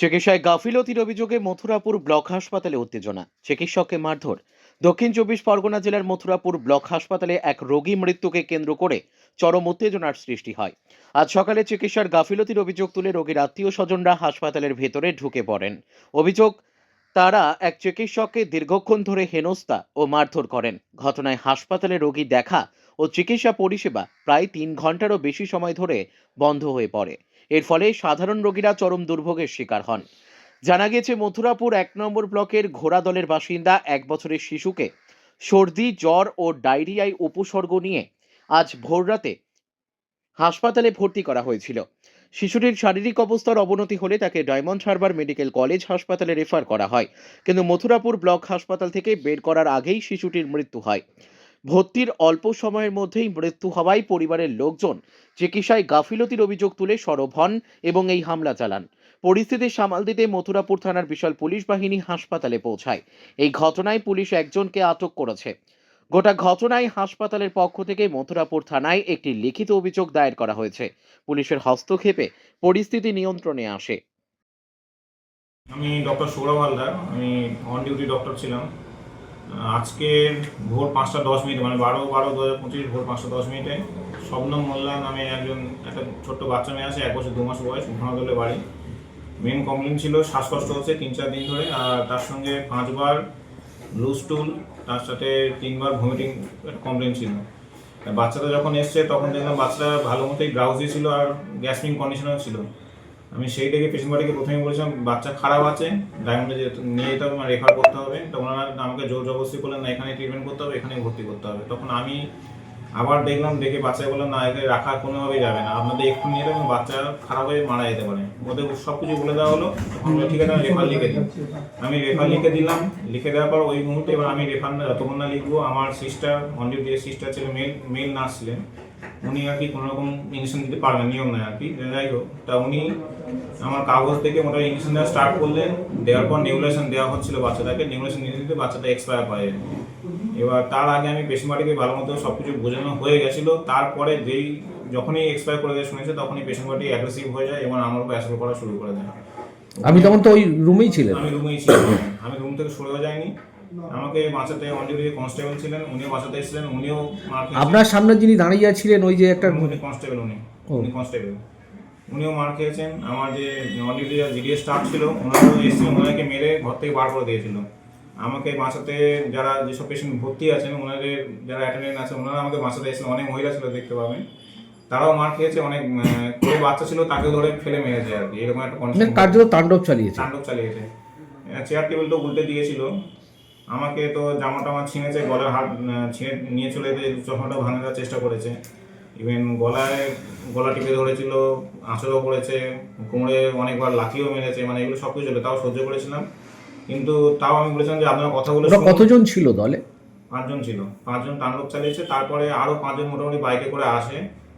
চিকিৎসায় গাফিলতির অভিযোগে মথুরাপুর ব্লক হাসপাতালে উত্তেজনা, চিকিৎসককে মারধর। দক্ষিণ চব্বিশ পরগনা জেলার মথুরাপুর ব্লক হাসপাতালে এক রোগী মৃত্যুকে কেন্দ্র করে চরম উত্তেজনার সৃষ্টি হয়। আজ সকালে চিকিৎসার গাফিলতির অভিযোগ তুলে রোগীর আত্মীয় স্বজনরা হাসপাতালের ভেতরে ঢুকে পড়েন। অভিযোগ, তারা এক চিকিৎসককে দীর্ঘক্ষণ ধরে হেনস্থা ও মারধর করেন। ঘটনায় হাসপাতালে রোগী দেখা ও চিকিৎসা পরিষেবা প্রায় 3 ঘন্টারও বেশি সময় ধরে বন্ধ হয়ে পড়ে। এর ফলে সাধারণ রোগীরা চরম দুর্ভোগের শিকার হন। জানা গিয়েছে, মথুরাপুর 1 নম্বর ব্লকের ঘোড়াদলের বাসিন্দা 1 বছরের শিশুকে সর্দি, জ্বর ও ডায়রিয়ায় উপসর্গ নিয়ে আজ ভোররাতে হাসপাতালে ভর্তি করা হয়েছিল। শিশুটির শারীরিক অবস্থার অবনতি হলে তাকে ডায়মন্ড হারবার মেডিকেল কলেজ হাসপাতালে রেফার করা হয়, কিন্তু মথুরাপুর ব্লক হাসপাতাল থেকে বের করার আগেই শিশুটির মৃত্যু হয়। ভর্তির অল্প সময়ের মধ্যেই মৃত্যু হওয়ায় পরিবারের লোকজন চিকিৎসায় গাফিলতির অভিযোগ তুলে সরব হন এবং এই হামলা চালান। পরিস্থিতি সামাল দিতে মথুরাপুর থানার বিশাল পুলিশ বাহিনী হাসপাতালে পৌঁছায়। এই ঘটনায় পুলিশ একজনকে আটক করেছে। গোটা ঘটনায় হাসপাতালের পক্ষ থেকে মথুরাপুর থানায় একটি লিখিত অভিযোগ দায়ের করা হয়েছে। পুলিশের হস্তক্ষেপে পরিস্থিতি নিয়ন্ত্রণে আসে। আমি ডক্টর সৌরভ হালদার, আমি অন ডিউটি ডক্টর ছিলাম। আজকে ভোর 5:10 মানে 12/12/2025 ভোর 5:10 শবনম মোল্লা নামে একটা ছোট্ট বাচ্চা মেয়ে আছে, 1 বছর 2 মাস বয়স, ঘোড়াদলে বাড়ি। মেন কমপ্লেন ছিল শ্বাসকষ্ট হচ্ছে 3-4 দিন ধরে, আর তার সঙ্গে 5 বার লুজ টুল, তার সাথে 3 বার ভমিটিং কমপ্লেন ছিল। বাচ্চাটা যখন এসছে তখন দেখলাম বাচ্চাটা ভালো মতোই গ্রাউজি ছিল আর গ্যাস্ট্রিক কন্ডিশনও ছিল। আমি সেই থেকে পেশেন্ট বাড়িকে প্রথমে বলেছিলাম বাচ্চা খারাপ আছে, ডায়মন্ডে নিয়ে যেতে হবে, রেফার করতে হবে। তখন ওনারা আমাকে জোর জবরদস্তি করলেন না, এখানে ট্রিটমেন্ট করতে হবে, এখানে ভর্তি করতে হবে। তখন আমি আবার দেখলাম, দেখে বাচ্চাকে বললাম না, একে রাখা কোনোভাবেই যাবে না, আপনাদের একটু নিয়ে যাবেন, বাচ্চা খারাপ হয়ে মারা যেতে পারে। ওদের সব কিছু বলে দেওয়া হলো। তখন ঠিক আছে, আমি রেফার লিখে দিই। আমি রেফার লিখে দিলাম। লিখে দেওয়ার পর ওই মুহূর্তে এবার আমি রেফার যতক্ষণ না লিখবো, আমার সিস্টার, অনলি যে সিস্টার ছিল, মেল নার্স ছিলেন, উনি আর কি কোনো রকম ইঞ্জেকশন দিতে পারবেন, নিয়ম নেই আর কি, যাই হোক। তা উনি আমার কাগজ থেকে মোটামুটি ইঞ্জেকশন দেওয়া স্টার্ট করলেন। দেওয়ার পর নেবুলাইজেশন দেওয়া হচ্ছিল বাচ্চাটাকে, নেবুলাইজেশন নিতে দিতে বাচ্চাটা এক্সপায়ার পায়। এবার তার আগে আমি পেশেন্ট বাড়িকে ভালো মতো সব কিছু বোঝানো হয়ে গেছিলো। তারপরে যখনই এক্সপায়ার করে দেওয়া শুনেছে, তখনই পেশেন্ট বাড়ি অ্যাগ্রেসিভ হয়ে যায় এবং আমার উপর অ্যাসল্ট করা শুরু করে দেয়। আমি তখন তো ওই রুমেই ছিলেন? আমি রুমেই ছিলাম, আমি রুম থেকে সরেও যাইনি। আমাকে বাঁচাতে অনডিউটি কনস্টেবল ছিলেন, উনিও বাঁচাতে এসেছিলেন, উনিও মার খেয়েছেন। আপনার সামনে যিনি দাঁড়িয়ে ছিলেন ওই যে একটা কনস্টেবল, উনি কনস্টেবল, উনিও মার খেয়েছেন। আমার যে অনডিউটি জিডিএস স্টাফ ছিল, ওনারাও এসেছিলেন, ওনাকে মেরে ঘর থেকে বার করে দিয়েছিল। আমাকে বাঁচাতে যারা যেসব পেশেন্ট ভর্তি আছেন, ওনাদের যারা অ্যাটেন্ডেন্ট আছে, ওনারা আমাকে বাঁচাতে এসেছিলেন। অনেক মহিলা ছিল, দেখতে পাবেন, তারাও মার খেয়েছে। অনেক যে বাচ্চা ছিল তাকে ধরে ফেলে মেরেছে আর কি, এরকম একটা কন্ডিশন। কার্যত তাণ্ডব চালিয়েছে। চেয়ার টেবিলটাও উল্টে দিয়েছিল। আমাকে তো জামা টামা ছিঁড়েছে, গলার হাত ছিঁড়ে নিয়ে চলে যেতে চশমাটাও ভাঙে দেওয়ার চেষ্টা করেছে। ইভেন গলা টিপে ধরেছিল, আঁচড়ও করেছে, কোমরে অনেকবার লাথিও মেরেছে। মানে এগুলো সব কিছু ছিল, তাও সহ্য করেছিলাম। কিন্তু তাও আমি বলেছিলাম যে আপনার কথাগুলো। কতজন ছিল দলে? 5 জন ছিল, 5 জন তাণ্ডব চালিয়েছে। তারপরে আরও 5 জন মোটামুটি বাইকে করে আসে।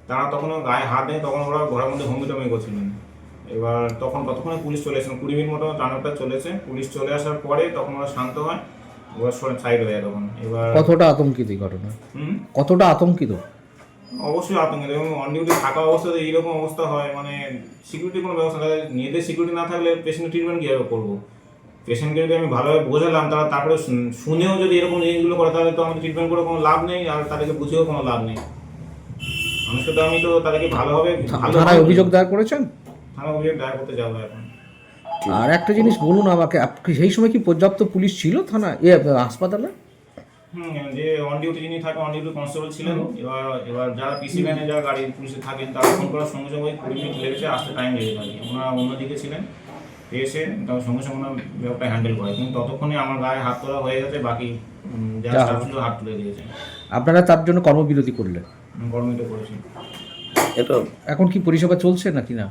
তারা তখনও গায়ে হাত নেই, তখন ওরা ঘরের মধ্যে ভঙ্গিটমি করছিলেন। এবার ততক্ষণে পুলিশ চলে এসেছেন, 20 মিনিট মতো তাণ্ডবটা চলেছে। পুলিশ চলে আসার পরে তখন ওরা শান্ত হয়, ওরা সাইড হয়ে যায় তখন। এবার কতটা আতঙ্কিত ঘটনা? কতটা আতঙ্কিত? অবশ্যই আতঙ্কিত। এবং অন ডিউটি থাকা অবস্থাতে এইরকম অবস্থা হয়, মানে সিকিউরিটি কোনো ব্যবস্থা নেই। নিজেদের সিকিউরিটি না থাকলে পেশেন্টের ট্রিটমেন্ট কীভাবে করবো? পেশেন্টকে যদি আমি ভালোভাবে বোঝালাম, তারপরে শুনেও যদি এরকম জিনিসগুলো করে, তাহলে তো আমাদের ট্রিটমেন্ট করে কোনো লাভ নেই, আর তাদেরকে বুঝেও কোনো লাভ নেই। আমি তো তাদেরকে ভালোভাবে থানায় অভিযোগ দায়ের করেছেন? থানায় অভিযোগ দায়ের করতে যাবো এখন। আর একটা জিনিস বলুন আমাকে, সেই সময় কি পর্যাপ্ত পুলিশ ছিল থানায়, হাসপাতালে? যে অন ডিউটি যিনি থাকেন, অন ডিউটি কনস্টেবল ছিলেন। এবার যারা পিসি ভ্যানে যারা গাড়ি পুলিশে থাকেন, তারা ফোন করার সঙ্গে সঙ্গে 20 মিনিট লেগেছে, আসতে টাইম লেগে থাকে। ওনারা অন্যদিকে ছিলেন, এসে তার সঙ্গে সঙ্গে ওনার ব্যাপারটা হ্যান্ডেল করে। কিন্তু ততক্ষণে আমার গায়ে হাত তোলা হয়ে গেছে, বাকি যারা স্টাফ ছিল হাত তুলে দিয়েছে। আপনারা তার জন্য কর্মবিরতি করলেন? কর্মবিরতি করেছি। এখন কি পরিষেবা চলছে নাকি না?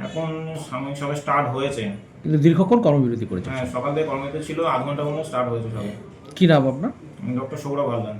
এখন সাময়িক সবাই স্টার্ট হয়েছে, কিন্তু দীর্ঘক্ষণ কর্মবিরতি করেছে। হ্যাঁ, সকাল থেকে কর্মবিরতি ছিল, আধ ঘন্টা মতো স্টার্ট হয়েছে সবাই। কি নাম আপনার? ডক্টর সৌরভ হালদার।